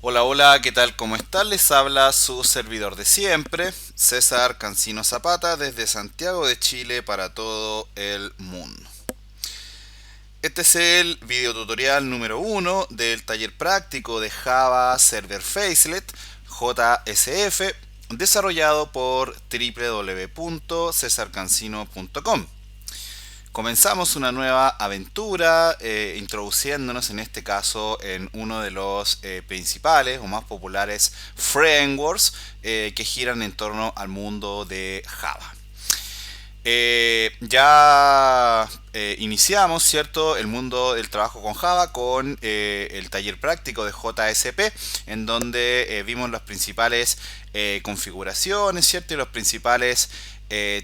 Hola, hola, ¿qué tal? ¿Cómo están? Les habla su servidor de siempre, César Cancino Zapata, desde Santiago de Chile para todo el mundo. Este es el video tutorial número uno del taller práctico de Java Server Facelet, JSF, desarrollado por www.cesarcancino.com. Comenzamos una nueva aventura introduciéndonos en este caso en uno de los principales o más populares frameworks que giran en torno al mundo de Java. Ya iniciamos, ¿cierto?, el mundo del trabajo con Java con el taller práctico de JSP, en donde vimos las principales configuraciones, ¿cierto?, y los principales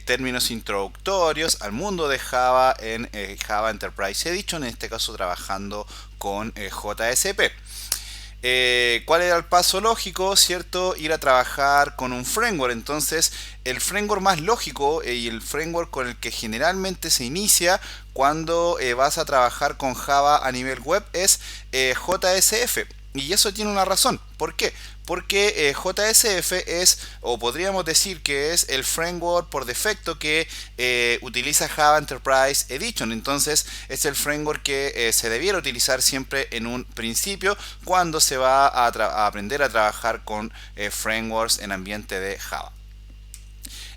términos introductorios al mundo de Java en Java Enterprise Edition, en este caso trabajando con JSP. ¿Cuál era el paso lógico? ¿Cierto? Ir a trabajar con un framework. Entonces, el framework más lógico y el framework con el que generalmente se inicia cuando vas a trabajar con Java a nivel web es JSF. Y eso tiene una razón. ¿Por qué? Porque JSF es, o podríamos decir que es el framework por defecto que utiliza Java Enterprise Edition. Entonces es el framework que se debiera utilizar siempre en un principio cuando se va a aprender a trabajar con frameworks en ambiente de Java.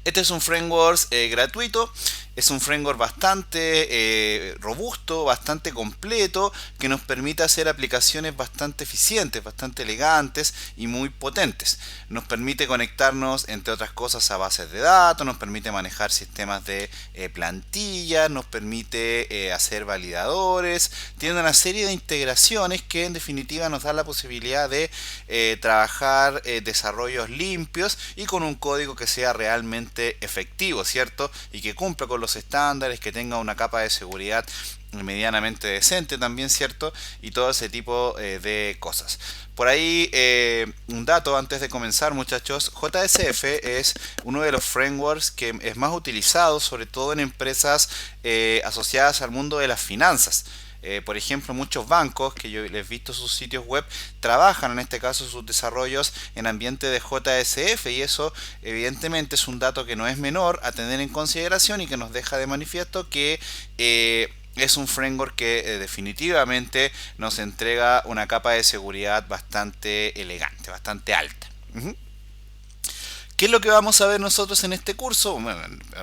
Este es un framework gratuito, es un framework bastante robusto, bastante completo, que nos permite hacer aplicaciones bastante eficientes, bastante elegantes y muy potentes. Nos permite conectarnos, entre otras cosas, a bases de datos, nos permite manejar sistemas de plantillas, nos permite hacer validadores, tiene una serie de integraciones que en definitiva nos da la posibilidad de trabajar desarrollos limpios y con un código que sea realmente efectivo, ¿cierto? Y que cumpla con los estándares, que tenga una capa de seguridad medianamente decente también, ¿cierto? Y todo ese tipo de cosas. Por ahí, un dato antes de comenzar, muchachos: JSF es uno de los frameworks que es más utilizado, sobre todo en empresas asociadas al mundo de las finanzas. Por ejemplo, muchos bancos que yo les he visto sus sitios web trabajan en este caso sus desarrollos en ambiente de JSF, y eso evidentemente es un dato que no es menor a tener en consideración y que nos deja de manifiesto que es un framework que definitivamente nos entrega una capa de seguridad bastante elegante, bastante alta. ¿Qué es lo que vamos a ver nosotros en este curso? Bueno,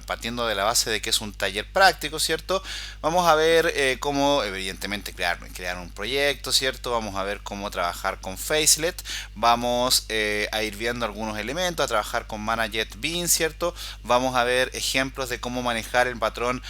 partiendo de la base de que es un taller práctico, ¿cierto? Vamos a ver cómo, evidentemente, crear un proyecto, ¿cierto? Vamos a ver cómo trabajar con Facelet. Vamos a ir viendo algunos elementos, a trabajar con Managed Bean, ¿cierto? Vamos a ver ejemplos de cómo manejar el patrón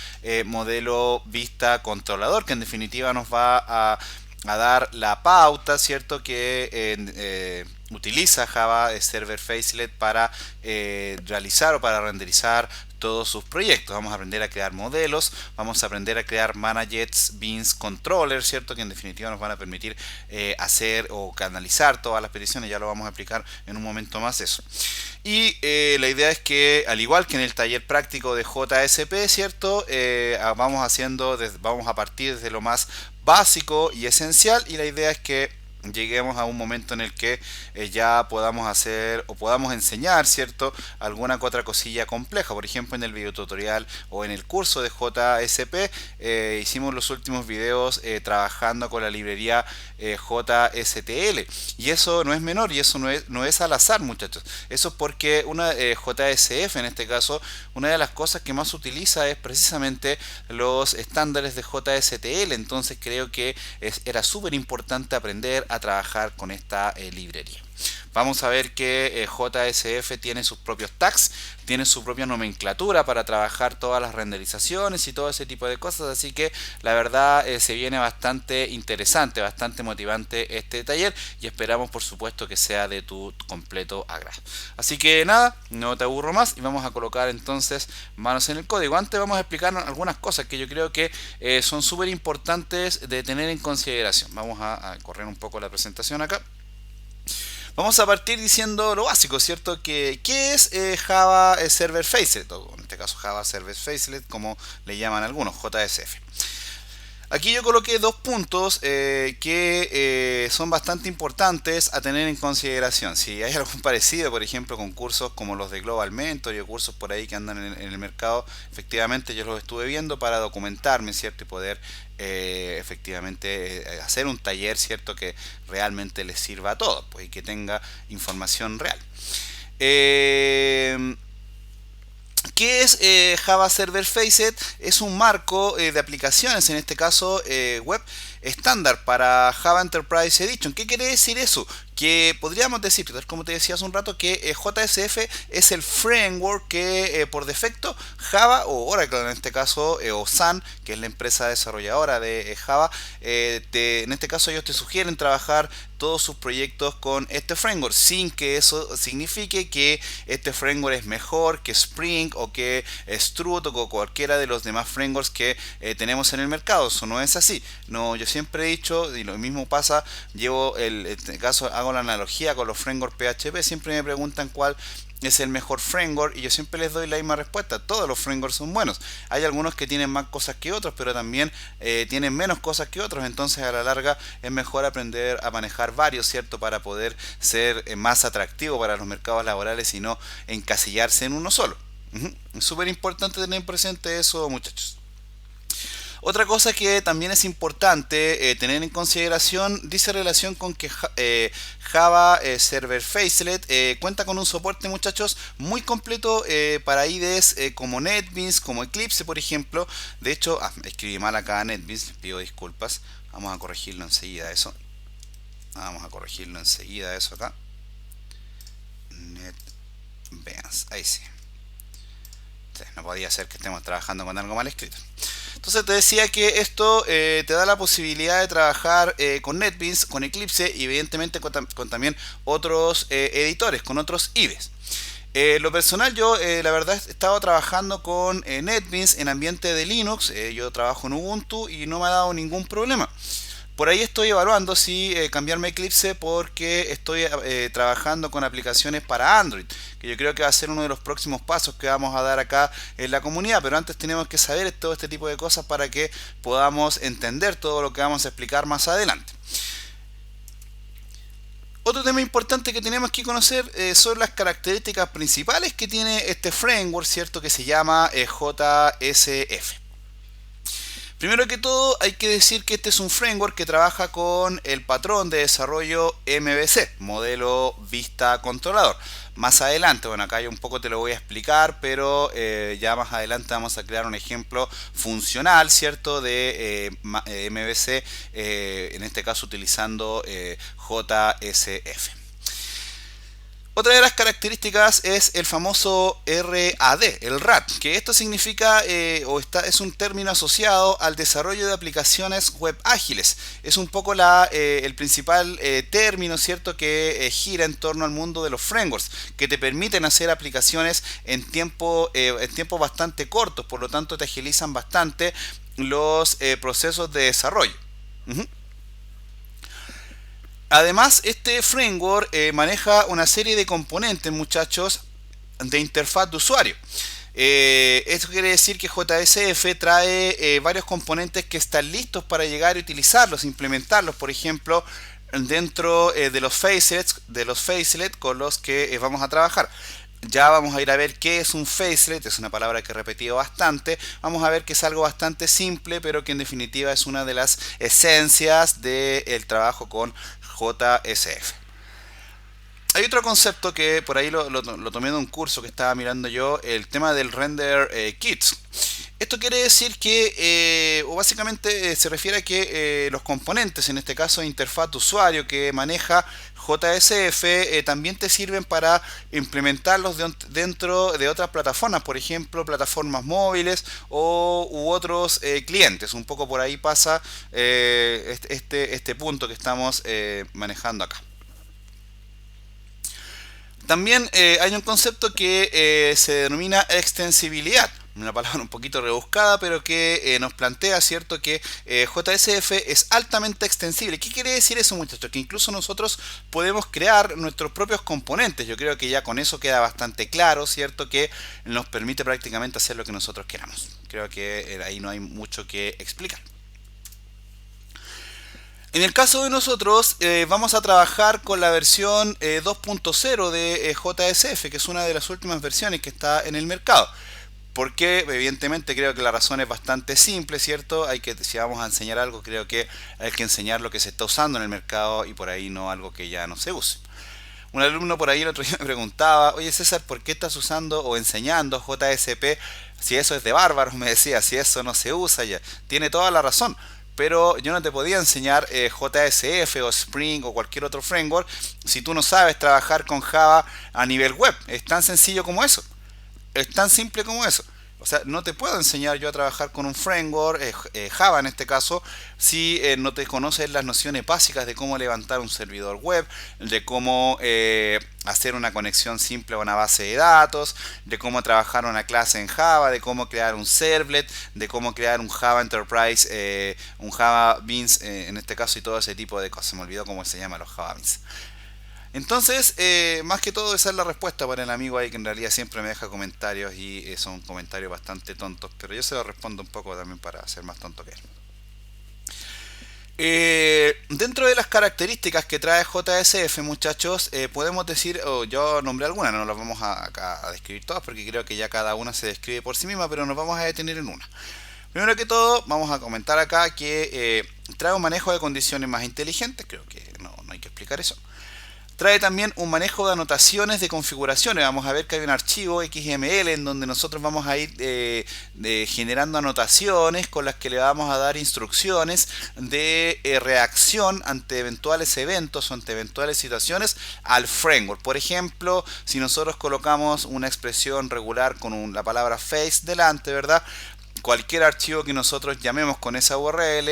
modelo vista controlador, que en definitiva nos va a dar la pauta, ¿cierto?, que utiliza Java Server Facelet para realizar o para renderizar todos sus proyectos. Vamos a aprender a crear modelos, vamos a aprender a crear Managed Beans Controller, ¿cierto?, que en definitiva nos van a permitir hacer o canalizar todas las peticiones. Ya lo vamos a explicar en un momento más eso. Y la idea es que, al igual que en el taller práctico de JSP, ¿cierto?, vamos a partir desde lo más básico y esencial, y la idea es que lleguemos a un momento en el que ya podamos hacer o podamos enseñar, ¿cierto?, alguna que otra cosilla compleja. Por ejemplo, en el video tutorial o en el curso de JSP hicimos los últimos videos trabajando con la librería JSTL, y eso no es menor, y eso no es al azar, muchachos. Eso es porque una JSF, en este caso, una de las cosas que más utiliza es precisamente los estándares de JSTL. Entonces creo que era súper importante aprender a trabajar con esta librería. Vamos a ver que JSF tiene sus propios tags, tiene su propia nomenclatura para trabajar todas las renderizaciones y todo ese tipo de cosas, así que la verdad se viene bastante interesante, bastante motivante este taller, y esperamos por supuesto que sea de tu completo agrado. Así que nada, no te aburro más y vamos a colocar entonces manos en el código. Antes vamos a explicar algunas cosas que yo creo que son súper importantes de tener en consideración. Vamos a correr un poco la presentación acá. Vamos a partir diciendo lo básico, ¿cierto? ¿Qué es Java Server Facelet? O en este caso Java Server Facelet, como le llaman algunos, JSF. Aquí yo coloqué dos puntos que son bastante importantes a tener en consideración. Si hay algún parecido, por ejemplo, con cursos como los de Global Mentor y cursos por ahí que andan en el mercado, efectivamente yo los estuve viendo para documentarme, ¿cierto? Y poder efectivamente hacer un taller, ¿cierto? Que realmente les sirva a todos, pues, y que tenga información real. Eh, ¿Qué es Java Server Facet? Es un marco de aplicaciones, en este caso web, estándar para Java Enterprise Edition. ¿Qué quiere decir eso? Que podríamos decir, como te decía hace un rato, que JSF es el framework que por defecto Java o Oracle en este caso, o Sun, que es la empresa desarrolladora de Java, en este caso ellos te sugieren trabajar todos sus proyectos con este framework, sin que eso signifique que este framework es mejor que Spring o que Strut o cualquiera de los demás frameworks que tenemos en el mercado. Eso no es así. No, yo siempre he dicho, y lo mismo pasa, en este caso hago la analogía con los frameworks PHP, siempre me preguntan cuál es el mejor framework y yo siempre les doy la misma respuesta. Todos los frameworks son buenos. Hay algunos que tienen más cosas que otros, pero también tienen menos cosas que otros. Entonces a la larga es mejor aprender a manejar varios, ¿cierto? Para poder ser más atractivo para los mercados laborales y no encasillarse en uno solo. Es súper importante tener presente eso, muchachos. Otra cosa que también es importante tener en consideración dice relación con que Java Server Facelet cuenta con un soporte, muchachos, muy completo para IDEs como NetBeans, como Eclipse, por ejemplo. De hecho, escribí mal acá NetBeans, les pido disculpas. Vamos a corregirlo enseguida eso. Vamos a corregirlo enseguida eso acá. NetBeans, ahí sí. No podía ser que estemos trabajando con algo mal escrito. Entonces te decía que esto te da la posibilidad de trabajar con NetBeans, con Eclipse y evidentemente con también otros editores, con otros IDEs. Lo personal yo la verdad he estado trabajando con NetBeans en ambiente de Linux, yo trabajo en Ubuntu y no me ha dado ningún problema. Por ahí estoy evaluando si cambiarme a Eclipse porque estoy trabajando con aplicaciones para Android, que yo creo que va a ser uno de los próximos pasos que vamos a dar acá en la comunidad, pero antes tenemos que saber todo este tipo de cosas para que podamos entender todo lo que vamos a explicar más adelante. Otro tema importante que tenemos que conocer son las características principales que tiene este framework, ¿cierto? Que se llama JSF. Primero que todo hay que decir que este es un framework que trabaja con el patrón de desarrollo MVC, modelo vista controlador. Más adelante, bueno, acá yo un poco te lo voy a explicar, pero ya más adelante vamos a crear un ejemplo funcional, ¿cierto? De MVC, en este caso utilizando JSF. Otra de las características es el famoso RAD, el RAD, que esto significa es un término asociado al desarrollo de aplicaciones web ágiles. Es un poco el principal término, ¿cierto?, que gira en torno al mundo de los frameworks, que te permiten hacer aplicaciones en tiempos bastante cortos, por lo tanto te agilizan bastante los procesos de desarrollo. Además, este framework maneja una serie de componentes, muchachos, de interfaz de usuario. Esto quiere decir que JSF trae varios componentes que están listos para llegar a utilizarlos, implementarlos, por ejemplo, dentro de los facelets con los que vamos a trabajar. Ya vamos a ir a ver qué es un facelet, es una palabra que he repetido bastante. Vamos a ver que es algo bastante simple, pero que en definitiva es una de las esencias del trabajo con JSF. Hay otro concepto que por ahí lo tomé de un curso que estaba mirando yo, el tema del render kits. Esto quiere decir que, o básicamente se refiere a que los componentes, en este caso interfaz de usuario que maneja JSF, también te sirven para implementarlos dentro de otras plataformas, por ejemplo, plataformas móviles u otros clientes. Un poco por ahí pasa este punto que estamos manejando acá. También hay un concepto que se denomina extensibilidad, una palabra un poquito rebuscada, pero que nos plantea, ¿cierto?, que JSF es altamente extensible. ¿Qué quiere decir eso, muchachos? Que incluso nosotros podemos crear nuestros propios componentes. Yo creo que ya con eso queda bastante claro, ¿cierto?, que nos permite prácticamente hacer lo que nosotros queramos. Creo que ahí no hay mucho que explicar. En el caso de nosotros, vamos a trabajar con la versión 2.0 de JSF, que es una de las últimas versiones que está en el mercado. Porque evidentemente creo que la razón es bastante simple, ¿cierto? Si vamos a enseñar algo, creo que hay que enseñar lo que se está usando en el mercado y por ahí no algo que ya no se use. Un alumno por ahí el otro día me preguntaba, oye César, ¿por qué estás usando o enseñando JSP? Si eso es de bárbaros, me decía, si eso no se usa ya. Tiene toda la razón. Pero yo no te podía enseñar JSF o Spring o cualquier otro framework si tú no sabes trabajar con Java a nivel web. Es tan sencillo como eso. Es tan simple como eso. O sea, no te puedo enseñar yo a trabajar con un framework, Java en este caso, si no te conoces las nociones básicas de cómo levantar un servidor web, de cómo hacer una conexión simple a una base de datos, de cómo trabajar una clase en Java, de cómo crear un servlet, de cómo crear un Java Enterprise, un Java Beans en este caso y todo ese tipo de cosas. Se me olvidó cómo se llaman los Java Beans. Entonces, más que todo esa es la respuesta para el amigo ahí que en realidad siempre me deja comentarios y son comentarios bastante tontos, pero yo se los respondo un poco también para ser más tonto que él. Dentro de las características que trae JSF, muchachos, podemos decir, yo nombré algunas, no las vamos a describir todas porque creo que ya cada una se describe por sí misma, pero nos vamos a detener en una. Primero que todo, vamos a comentar acá que trae un manejo de condiciones más inteligentes, creo que no hay que explicar eso. Trae también un manejo de anotaciones de configuraciones. Vamos a ver que hay un archivo XML en donde nosotros vamos a ir generando anotaciones con las que le vamos a dar instrucciones de reacción ante eventuales eventos o ante eventuales situaciones al framework. Por ejemplo, si nosotros colocamos una expresión regular con la palabra face delante, ¿verdad? Cualquier archivo que nosotros llamemos con esa URL,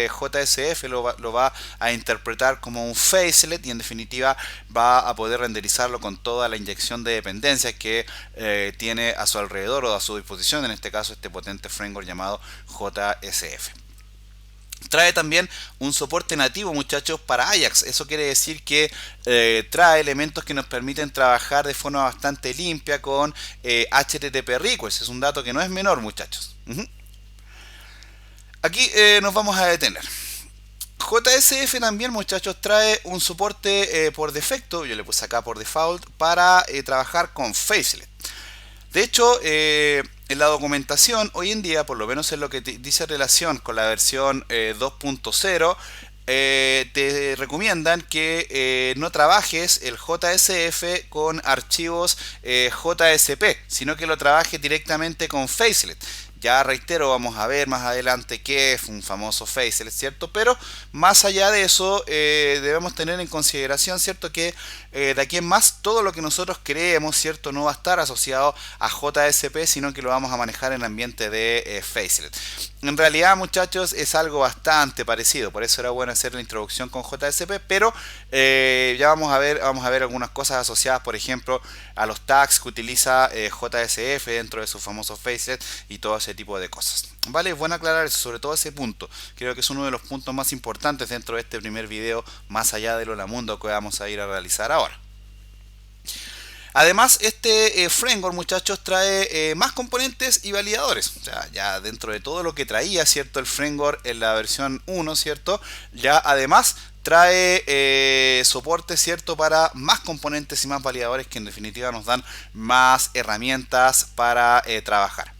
JSF lo va a interpretar como un facelet y en definitiva va a poder renderizarlo con toda la inyección de dependencias que tiene a su alrededor o a su disposición, en este caso este potente framework llamado JSF. Trae también un soporte nativo, muchachos, para Ajax. Eso quiere decir que trae elementos que nos permiten trabajar de forma bastante limpia con HTTP requests. Es un dato que no es menor, muchachos. Aquí nos vamos a detener. JSF también, muchachos, trae un soporte por defecto, yo le puse acá por default, para trabajar con Facelet. De hecho, en la documentación, hoy en día, por lo menos en lo que dice relación con la versión 2.0, te recomiendan que no trabajes el JSF con archivos JSP, sino que lo trabajes directamente con Facelet. Ya reitero, vamos a ver más adelante qué es un famoso Facelet, ¿cierto? Pero más allá de eso, debemos tener en consideración, ¿cierto? Que de aquí en más todo lo que nosotros creemos, ¿cierto? No va a estar asociado a JSP, sino que lo vamos a manejar en el ambiente de Facelet. En realidad, muchachos, es algo bastante parecido, por eso era bueno hacer la introducción con JSP, pero ya vamos a ver algunas cosas asociadas, por ejemplo, a los tags que utiliza JSF dentro de su famoso Facelet y todo ese tipo de cosas. Vale, es bueno aclarar eso, sobre todo ese punto. Creo que es uno de los puntos más importantes dentro de este primer video, más allá de lo Mundo que vamos a ir a realizar ahora. Además, este framework, muchachos, trae más componentes y validadores. O sea, ya dentro de todo lo que traía, ¿cierto? El framework en la versión 1, ¿cierto? Ya además trae soporte, ¿cierto? Para más componentes y más validadores que en definitiva nos dan más herramientas para trabajar.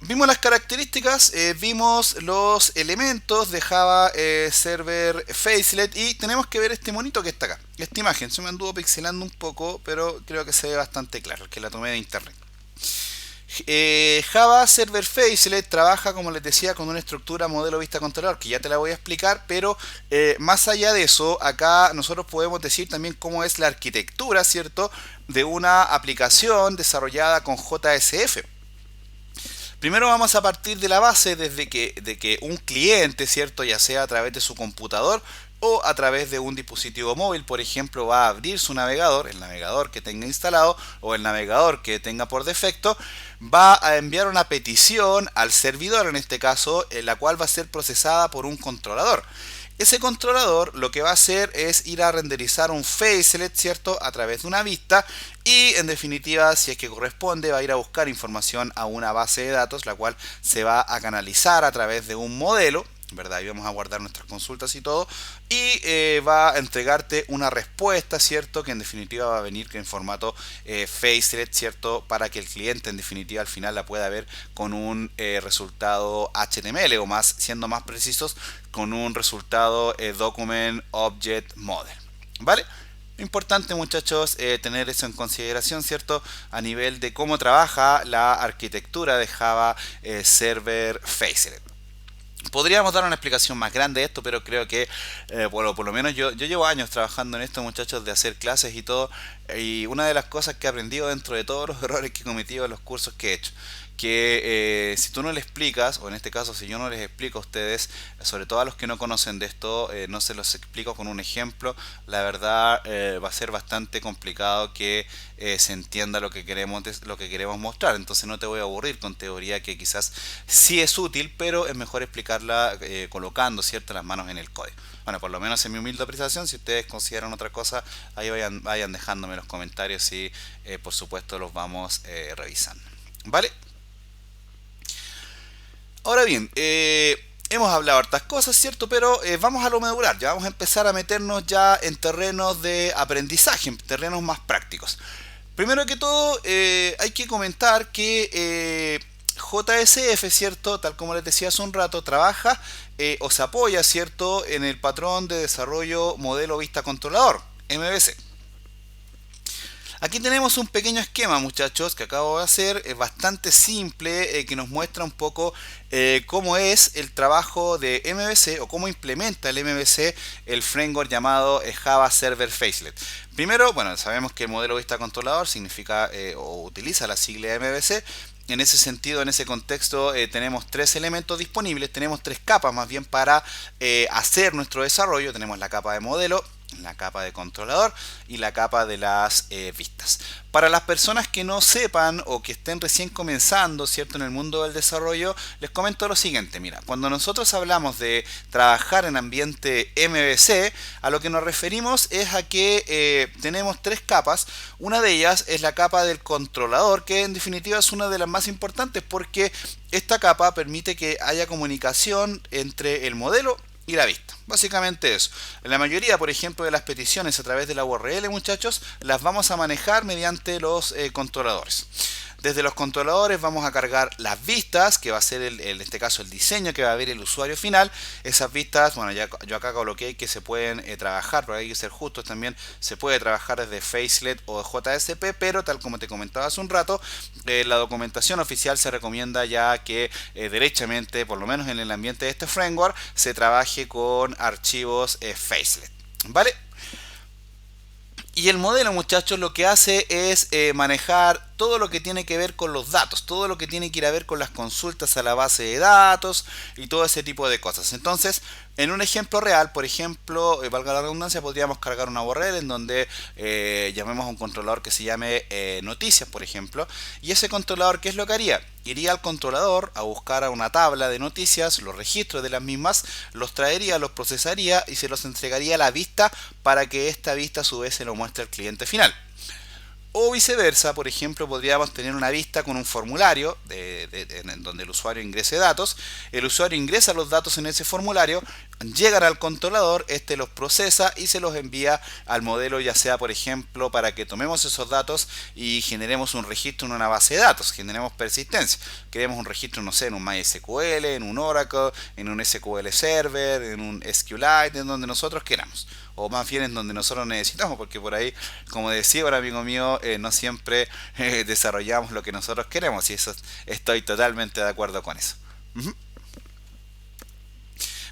Vimos las características, vimos los elementos de Java Server Facelet y tenemos que ver este monito que está acá. Esta imagen se me anduvo pixelando un poco, pero creo que se ve bastante claro, que la tomé de internet. Java Server Facelet trabaja, como les decía, con una estructura modelo vista controlador, que ya te la voy a explicar, pero más allá de eso, acá nosotros podemos decir también cómo es la arquitectura, ¿cierto?, de una aplicación desarrollada con JSF. Primero vamos a partir de la base de que un cliente, ¿cierto?, ya sea a través de su computador o a través de un dispositivo móvil, por ejemplo, va a abrir su navegador, el navegador que tenga instalado o el navegador que tenga por defecto, va a enviar una petición al servidor, en este caso, en la cual va a ser procesada por un controlador. Ese controlador lo que va a hacer es ir a renderizar un facelet, ¿cierto?, a través de una vista Y en definitiva, si es que corresponde, va a ir a buscar información a una base de datos, la cual se va a canalizar a través de un modelo, ¿verdad? Y vamos a guardar nuestras consultas y todo. Y va a entregarte una respuesta, ¿cierto? Que en definitiva va a venir en formato Facelet, ¿cierto? Para que el cliente en definitiva al final la pueda ver con un resultado HTML o más, siendo más precisos, con un resultado Document Object Model. ¿Vale? Importante, muchachos, tener eso en consideración, ¿cierto? A nivel de cómo trabaja la arquitectura de Java Server Facelet. Podríamos dar una explicación más grande de esto, pero creo que por lo menos yo llevo años trabajando en esto, muchachos, de hacer clases y todo. Y una de las cosas que he aprendido dentro de todos los errores que he cometido en los cursos que he hecho, que si tú no le explicas, o en este caso si yo no les explico a ustedes, sobre todo a los que no conocen de esto, no se los explico con un ejemplo, la verdad va a ser bastante complicado que se entienda lo que queremos mostrar. Entonces no te voy a aburrir con teoría que quizás sí es útil, pero es mejor explicarla colocando, ¿cierto?, las manos en el código. Bueno, por lo menos en mi humilde apreciación, si ustedes consideran otra cosa, ahí vayan dejándome los comentarios y por supuesto los vamos revisando. ¿Vale? Ahora bien, hemos hablado hartas cosas, ¿cierto? Pero vamos a lo medular, ya vamos a empezar a meternos ya en terrenos de aprendizaje, en terrenos más prácticos. Primero que todo, hay que comentar que JSF, ¿cierto? Tal como les decía hace un rato, trabaja o se apoya, ¿cierto?, en el patrón de desarrollo modelo vista controlador, MVC. Aquí tenemos un pequeño esquema, muchachos, que acabo de hacer, es bastante simple, que nos muestra un poco cómo es el trabajo de MVC o cómo implementa el MVC el framework llamado Java Server Facelet. Primero, bueno, sabemos que el modelo vista controlador significa o utiliza la sigla MVC. En ese sentido, en ese contexto, tenemos tres elementos disponibles, tenemos tres capas más bien para hacer nuestro desarrollo. Tenemos la capa de modelo, la capa de controlador y la capa de las vistas. Para las personas que no sepan o que estén recién comenzando, ¿cierto?, en el mundo del desarrollo, les comento lo siguiente. Mira, cuando nosotros hablamos de trabajar en ambiente MVC, a lo que nos referimos es a que tenemos tres capas. Una de ellas es la capa del controlador, que en definitiva es una de las más importantes porque esta capa permite que haya comunicación entre el modelo y la vista. Básicamente eso. La mayoría, por ejemplo, de las peticiones a través de la URL, muchachos, las vamos a manejar mediante los controladores. Desde los controladores vamos a cargar las vistas, que va a ser en este caso el diseño que va a ver el usuario final. Esas vistas, bueno, yo acá coloqué que se pueden trabajar, pero hay que ser justos también, se puede trabajar desde Facelet o JSP, pero tal como te comentaba hace un rato, la documentación oficial se recomienda ya que derechamente, por lo menos en el ambiente de este framework, se trabaje con archivos Facelet. ¿Vale? Y el modelo, muchachos, lo que hace es manejar todo lo que tiene que ver con los datos, todo lo que tiene que ir a ver con las consultas a la base de datos y todo ese tipo de cosas. Entonces, en un ejemplo real, por ejemplo, valga la redundancia, podríamos cargar una URL en donde llamemos a un controlador que se llame noticias, por ejemplo. Y ese controlador, ¿qué es lo que haría? Iría al controlador a buscar a una tabla de noticias, los registros de las mismas, los traería, los procesaría y se los entregaría a la vista para que esta vista a su vez se lo muestre al cliente final. O viceversa, por ejemplo, podríamos tener una vista con un formulario en donde el usuario ingrese datos. El usuario ingresa los datos en ese formulario, llegan al controlador, este los procesa y se los envía al modelo, ya sea, por ejemplo, para que tomemos esos datos y generemos un registro en una base de datos, generemos persistencia. Queremos un registro, no sé, en un MySQL, en un Oracle, en un SQL Server, en un SQLite, en donde nosotros queramos. O más bien en donde nosotros necesitamos, porque por ahí, como decía un amigo mío, no siempre desarrollamos lo que nosotros queremos, y eso estoy totalmente de acuerdo con eso.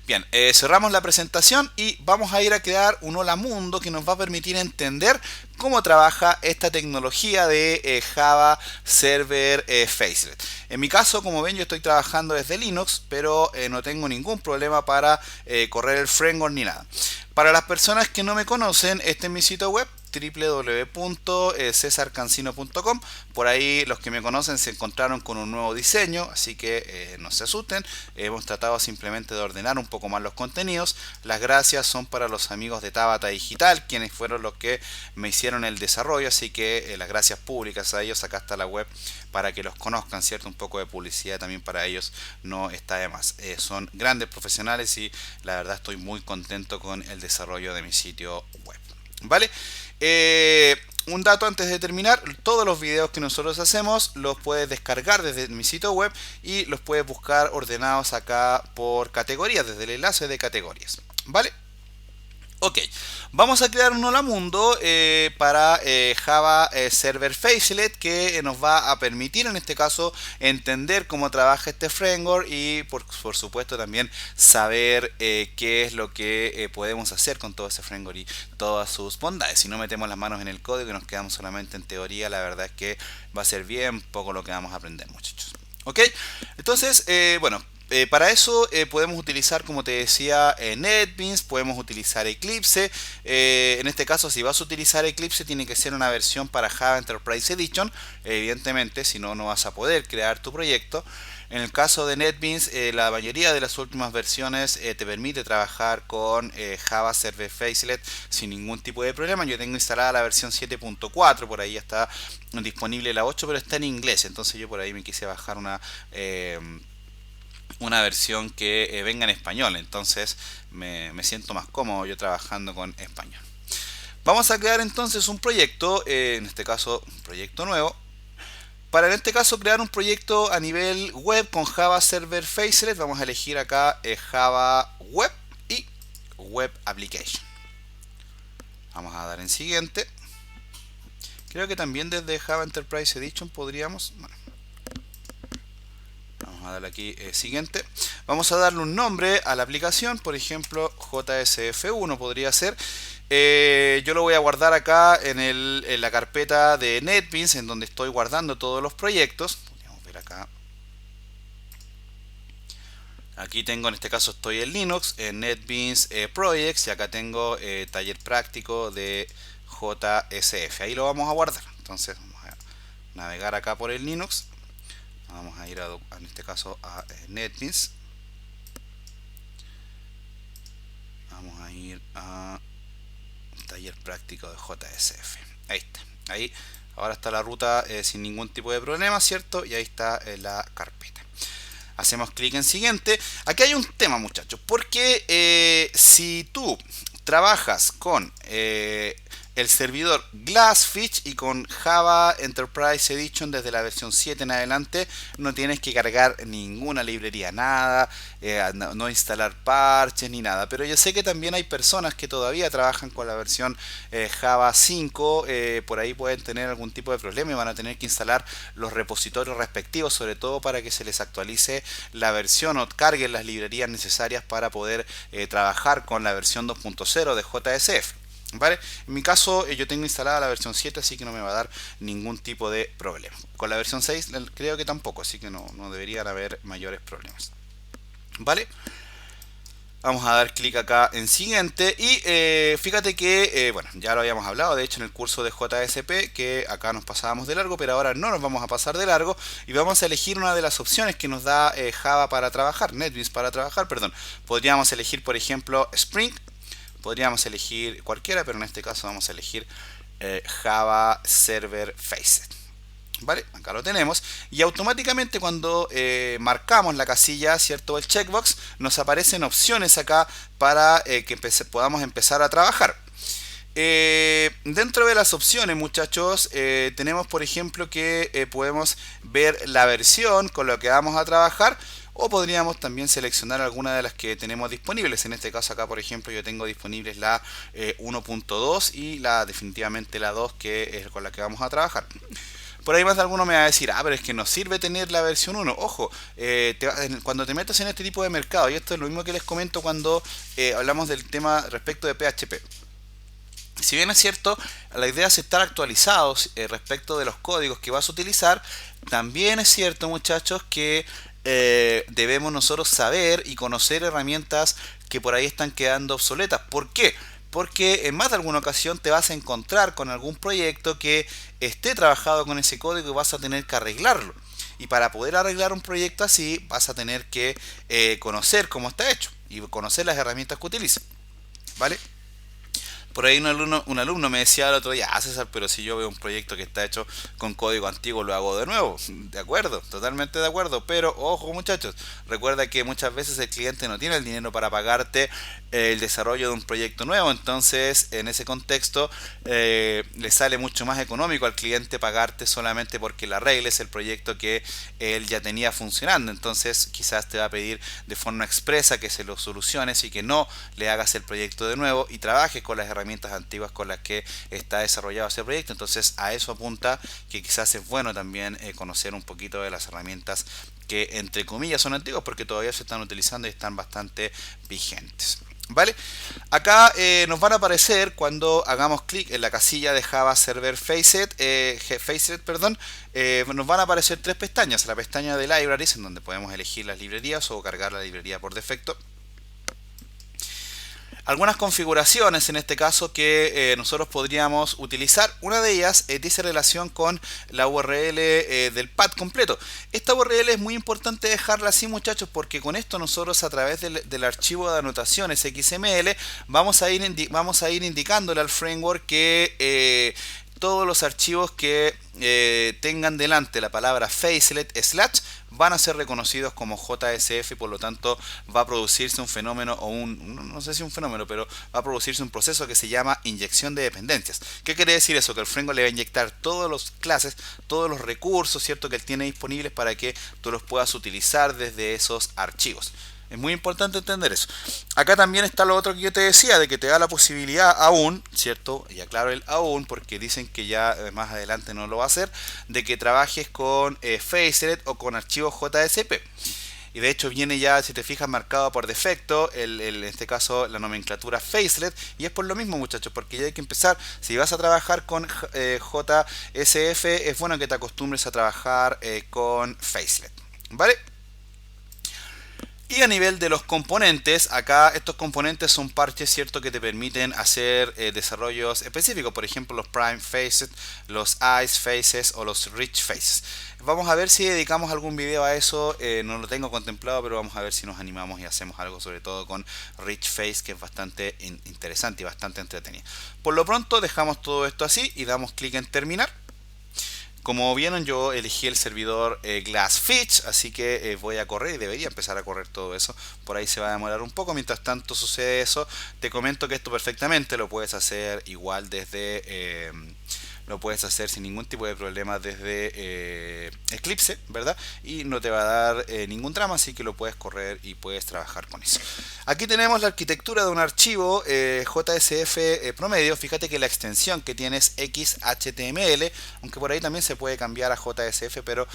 Bien, cerramos la presentación y vamos a ir a crear un hola mundo que nos va a permitir entender cómo trabaja esta tecnología de Java Server Facelet. En mi caso, como ven, yo estoy trabajando desde Linux, pero no tengo ningún problema para correr el framework ni nada. Para las personas que no me conocen, este es mi sitio web, www.cesarcancino.com. Por ahí los que me conocen se encontraron con un nuevo diseño, así que no se asusten. Hemos tratado simplemente de ordenar un poco más los contenidos. Las gracias son para los amigos de Tabata Digital, quienes fueron los que me hicieron el desarrollo, así que las gracias públicas a ellos. Acá está la web para que los conozcan, ¿cierto? Un poco de publicidad también para ellos no está de más. Son grandes profesionales y la verdad estoy muy contento con el desarrollo de mi sitio web. ¿Vale? Un dato antes de terminar: todos los videos que nosotros hacemos los puedes descargar desde mi sitio web y los puedes buscar ordenados acá por categorías, desde el enlace de categorías. ¿Vale? Ok, vamos a crear un hola mundo para Java Server Facelet, que nos va a permitir en este caso entender cómo trabaja este framework y por supuesto también saber qué es lo que podemos hacer con todo ese framework y todas sus bondades. Si no metemos las manos en el código y nos quedamos solamente en teoría, la verdad es que va a ser bien poco lo que vamos a aprender, muchachos. Ok, entonces bueno, para eso podemos utilizar, como te decía, NetBeans, podemos utilizar Eclipse. En este caso, si vas a utilizar Eclipse, tiene que ser una versión para Java Enterprise Edition. Evidentemente, si no, no vas a poder crear tu proyecto. En el caso de NetBeans, la mayoría de las últimas versiones te permite trabajar con Java Server Facelet sin ningún tipo de problema. Yo tengo instalada la versión 7.4, por ahí está disponible la 8, pero está en inglés. Entonces yo por ahí me quise bajar una versión que venga en español, entonces me siento más cómodo yo trabajando con español. Vamos a crear entonces un proyecto, en este caso un proyecto nuevo. Para en este caso crear un proyecto a nivel web con Java Server Facelet, vamos a elegir acá Java Web y Web Application. Vamos a dar en siguiente. Creo que también desde Java Enterprise Edition podríamos... Bueno, vamos a darle aquí siguiente. Vamos a darle un nombre a la aplicación, por ejemplo JSF1 podría ser. Yo lo voy a guardar acá en la carpeta de NetBeans, en donde estoy guardando todos los proyectos. Podríamos ver acá. Aquí tengo, en este caso estoy en Linux, en NetBeans Projects, y acá tengo taller práctico de JSF. Ahí lo vamos a guardar. Entonces vamos a navegar acá por el Linux. Vamos a ir en este caso a NetBeans. Vamos a ir a taller práctico de JSF. Ahí está. Ahí ahora está la ruta sin ningún tipo de problema, ¿cierto? Y ahí está la carpeta. Hacemos clic en siguiente. Aquí hay un tema, muchachos, porque si tú trabajas con el servidor Glassfish y con Java Enterprise Edition desde la versión 7 en adelante, no tienes que cargar ninguna librería, nada, no instalar parches ni nada. Pero yo sé que también hay personas que todavía trabajan con la versión Java 5, por ahí pueden tener algún tipo de problema y van a tener que instalar los repositorios respectivos, sobre todo para que se les actualice la versión o carguen las librerías necesarias para poder trabajar con la versión 2.0 de JSF. ¿Vale? En mi caso yo tengo instalada la versión 7, así que no me va a dar ningún tipo de problema. Con la versión 6 creo que tampoco, así que no deberían haber mayores problemas. ¿Vale? Vamos a dar clic acá en siguiente y fíjate que, bueno, ya lo habíamos hablado, de hecho en el curso de JSP, que acá nos pasábamos de largo, pero ahora no nos vamos a pasar de largo y vamos a elegir una de las opciones que nos da Java para trabajar, NetBeans para trabajar, perdón. Podríamos elegir, por ejemplo, Spring. Podríamos elegir cualquiera, pero en este caso vamos a elegir Java Server Facelet. ¿Vale? Acá lo tenemos. Y automáticamente cuando marcamos la casilla, ¿cierto? El checkbox, nos aparecen opciones acá para que podamos empezar a trabajar. Dentro de las opciones, muchachos, tenemos por ejemplo que podemos ver la versión con la que vamos a trabajar. O podríamos también seleccionar alguna de las que tenemos disponibles. En este caso acá, por ejemplo, yo tengo disponibles la 1.2 y definitivamente la 2, que es con la que vamos a trabajar. Por ahí más de alguno me va a decir, pero es que nos sirve tener la versión 1. Ojo, cuando te metas en este tipo de mercado, y esto es lo mismo que les comento cuando hablamos del tema respecto de PHP. Si bien es cierto, la idea es estar actualizados respecto de los códigos que vas a utilizar, también es cierto, muchachos, que debemos nosotros saber y conocer herramientas que por ahí están quedando obsoletas. ¿Por qué? porque en más de alguna ocasión te vas a encontrar con algún proyecto que esté trabajado con ese código y vas a tener que arreglarlo. Y para poder arreglar un proyecto así vas a tener que conocer cómo está hecho y conocer las herramientas que utiliza. ¿Vale? Por ahí un alumno me decía el otro día, ah, César, pero si yo veo un proyecto que está hecho con código antiguo, lo hago de nuevo. De acuerdo, totalmente de acuerdo. Pero ojo muchachos, recuerda que muchas veces el cliente no tiene el dinero para pagarte el desarrollo de un proyecto nuevo. Entonces, en ese contexto, le sale mucho más económico al cliente pagarte solamente porque le arregles el proyecto que él ya tenía funcionando. Entonces, quizás te va a pedir de forma expresa que se lo soluciones y que no le hagas el proyecto de nuevo y trabajes con las herramientas antiguas con las que está desarrollado ese proyecto. Entonces a eso apunta que quizás es bueno también conocer un poquito de las herramientas que entre comillas son antiguas porque todavía se están utilizando y están bastante vigentes. ¿Vale? Acá nos van a aparecer cuando hagamos clic en la casilla de Java Server Faceit, nos van a aparecer tres pestañas. La pestaña de Libraries, en donde podemos elegir las librerías o cargar la librería por defecto. Algunas configuraciones en este caso que nosotros podríamos utilizar. Una de ellas dice relación con la URL del pad completo. Esta URL es muy importante dejarla así muchachos porque con esto nosotros a través del archivo de anotaciones XML vamos a ir indicándole al framework que todos los archivos que tengan delante la palabra facelet / van a ser reconocidos como JSF y por lo tanto va a producirse un fenómeno o no sé si un fenómeno, pero va a producirse un proceso que se llama inyección de dependencias. ¿Qué quiere decir eso? Que el framework le va a inyectar todas las clases, todos los recursos, ¿cierto?, que él tiene disponibles para que tú los puedas utilizar desde esos archivos. Es muy importante entender eso. Acá también está lo otro que yo te decía, de que te da la posibilidad aún, ¿cierto? Y aclaro el aún, porque dicen que ya más adelante no lo va a hacer, de que trabajes con Facelet o con archivos JSP. Y de hecho viene ya, si te fijas, marcado por defecto, en este caso la nomenclatura Facelet. Y es por lo mismo muchachos, porque ya hay que empezar, si vas a trabajar con JSF, es bueno que te acostumbres a trabajar con Facelet. ¿Vale? Y a nivel de los componentes, acá estos componentes son parches, ¿cierto?, que te permiten hacer desarrollos específicos, por ejemplo los Prime Faces, los Ice Faces o los Rich Faces. Vamos a ver si dedicamos algún video a eso, no lo tengo contemplado, pero vamos a ver si nos animamos y hacemos algo sobre todo con Rich Face, que es bastante interesante y bastante entretenido. Por lo pronto dejamos todo esto así y damos clic en terminar. Como vieron, yo elegí el servidor Glassfish, así que voy a correr y debería empezar a correr todo eso. Por ahí se va a demorar un poco. Mientras tanto sucede eso, te comento que esto perfectamente lo puedes hacer igual desde... lo puedes hacer sin ningún tipo de problema desde Eclipse, ¿verdad? Y no te va a dar ningún drama, así que lo puedes correr y puedes trabajar con eso. Aquí tenemos la arquitectura de un archivo JSF promedio. Fíjate que la extensión que tiene es XHTML, aunque por ahí también se puede cambiar a JSF, pero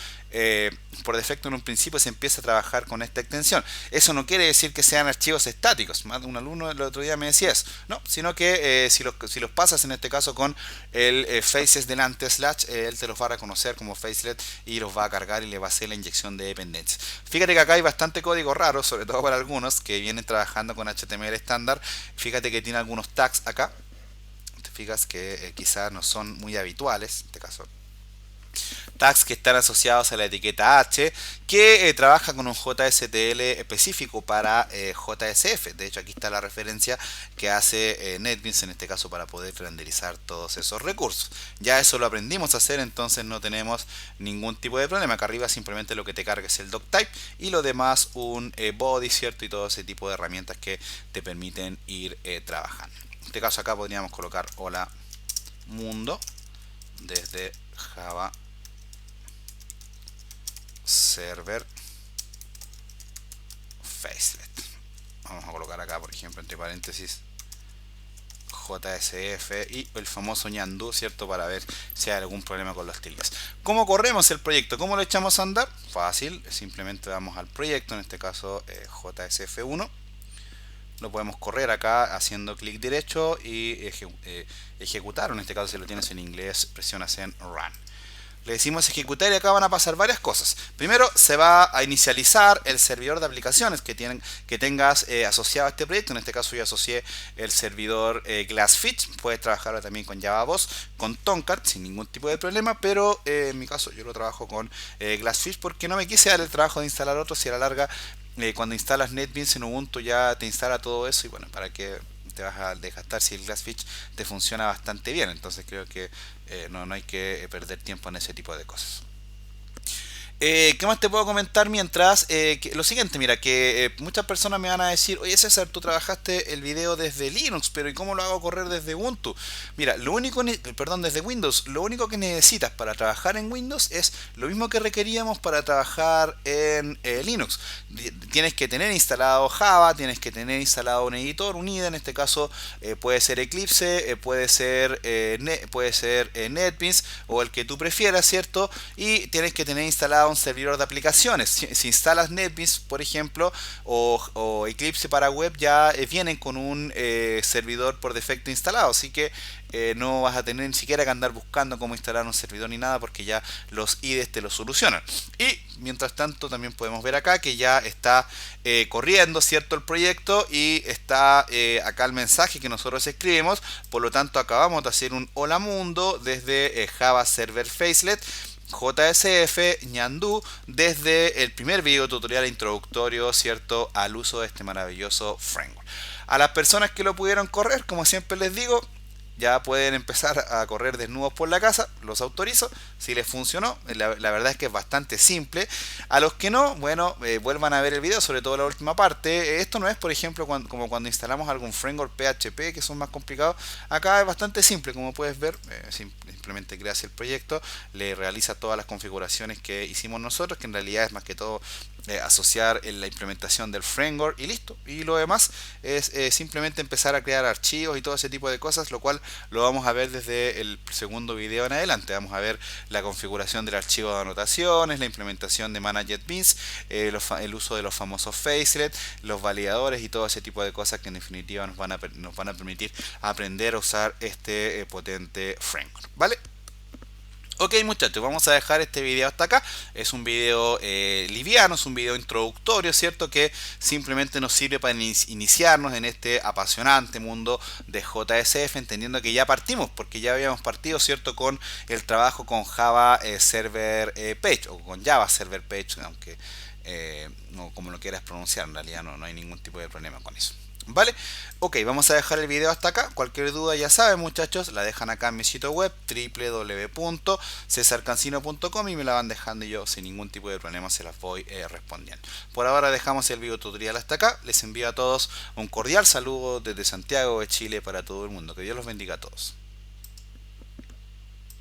por defecto en un principio se empieza a trabajar con esta extensión. Eso no quiere decir que sean archivos estáticos. Más de un alumno el otro día me decía eso, no, sino que si los pasas en este caso con el faces delante / él te los va a reconocer como facelet y los va a cargar y le va a hacer la inyección de dependencias. Fíjate que acá hay bastante código raro, sobre todo para algunos que vienen trabajando con HTML estándar. Fíjate que tiene algunos tags acá. Te fijas que quizás no son muy habituales, en este caso tags que están asociados a la etiqueta H, que trabaja con un JSTL específico para JSF. De hecho, aquí está la referencia que hace NetBeans en este caso para poder renderizar todos esos recursos. Ya eso lo aprendimos a hacer, entonces no tenemos ningún tipo de problema. Acá arriba simplemente lo que te carga es el doctype y lo demás un body, ¿cierto? Y todo ese tipo de herramientas que te permiten ir trabajando. En este caso acá podríamos colocar hola mundo desde Java Server Facelet. Vamos a colocar acá, por ejemplo, entre paréntesis JSF y el famoso ñandú, ¿cierto? Para ver si hay algún problema con las tildes. ¿Cómo corremos el proyecto? ¿Cómo lo echamos a andar? Fácil, simplemente vamos al proyecto, en este caso JSF1. Lo podemos correr acá haciendo clic derecho y ejecutar. En este caso, si lo tienes en inglés, presionas en Run. Le decimos ejecutar y acá van a pasar varias cosas. Primero se va a inicializar el servidor de aplicaciones que tengas asociado a este proyecto. En este caso yo asocié el servidor Glassfish. Puedes trabajarlo también con JavaBoss, con Tomcat sin ningún tipo de problema, pero en mi caso yo lo trabajo con Glassfish porque no me quise dar el trabajo de instalar otro si a la larga cuando instalas NetBeans en Ubuntu ya te instala todo eso y bueno, para que te vas a desgastar si el Glassfish te funciona bastante bien. Entonces creo que no hay que perder tiempo en ese tipo de cosas. ¿Qué más te puedo comentar mientras? Lo siguiente, mira, que muchas personas me van a decir, oye César, tú trabajaste el video desde Linux, pero ¿y cómo lo hago correr desde Ubuntu? Mira, perdón, desde Windows, lo único que necesitas para trabajar en Windows es lo mismo que requeríamos para trabajar en Linux. Tienes que tener instalado Java, tienes que tener instalado un editor, un IDE, en este caso puede ser Eclipse, puede ser NetBeans o el que tú prefieras, ¿cierto? Y tienes que tener instalado un servidor de aplicaciones. Si instalas NetBeans, por ejemplo, o Eclipse para web, ya vienen con un servidor por defecto instalado. Así que no vas a tener ni siquiera que andar buscando cómo instalar un servidor ni nada porque ya los IDEs te lo solucionan. Y mientras tanto también podemos ver acá que ya está corriendo, ¿cierto? El proyecto y está acá el mensaje que nosotros escribimos. Por lo tanto acabamos de hacer un hola mundo desde Java Server Facelet JSF Ñandú desde el primer video tutorial introductorio, ¿cierto?, al uso de este maravilloso framework. A las personas que lo pudieron correr, como siempre les digo, ya pueden empezar a correr desnudos por la casa, los autorizo, si les funcionó, la verdad es que es bastante simple. A los que no, bueno, vuelvan a ver el video, sobre todo la última parte. Esto no es, por ejemplo, como cuando instalamos algún framework PHP, que son más complicados. Acá es bastante simple, como puedes ver, simplemente creas el proyecto, le realiza todas las configuraciones que hicimos nosotros, que en realidad es más que todo asociar la implementación del framework y listo. Y lo demás es simplemente empezar a crear archivos y todo ese tipo de cosas, lo cual lo vamos a ver desde el segundo video en adelante. Vamos a ver la configuración del archivo de anotaciones, la implementación de ManageBeans, el uso de los famosos facelet, los validadores y todo ese tipo de cosas que en definitiva nos van a permitir aprender a usar este potente framework, ¿vale? Ok muchachos, vamos a dejar este video hasta acá. Es un video liviano, es un video introductorio, ¿cierto? Que simplemente nos sirve para iniciarnos en este apasionante mundo de JSF, entendiendo que ya partimos, porque ya habíamos partido, ¿cierto? Con el trabajo con Java Server Page, o con Java Server Page, aunque no, como lo quieras pronunciar, en realidad no hay ningún tipo de problema con eso. ¿Vale? Ok, vamos a dejar el video hasta acá. Cualquier duda ya saben muchachos, la dejan acá en mi sitio web www.cesarcancino.com y me la van dejando y yo sin ningún tipo de problema se las voy respondiendo. Por ahora dejamos el video tutorial hasta acá. Les envío a todos un cordial saludo desde Santiago de Chile para todo el mundo. Que Dios los bendiga a todos.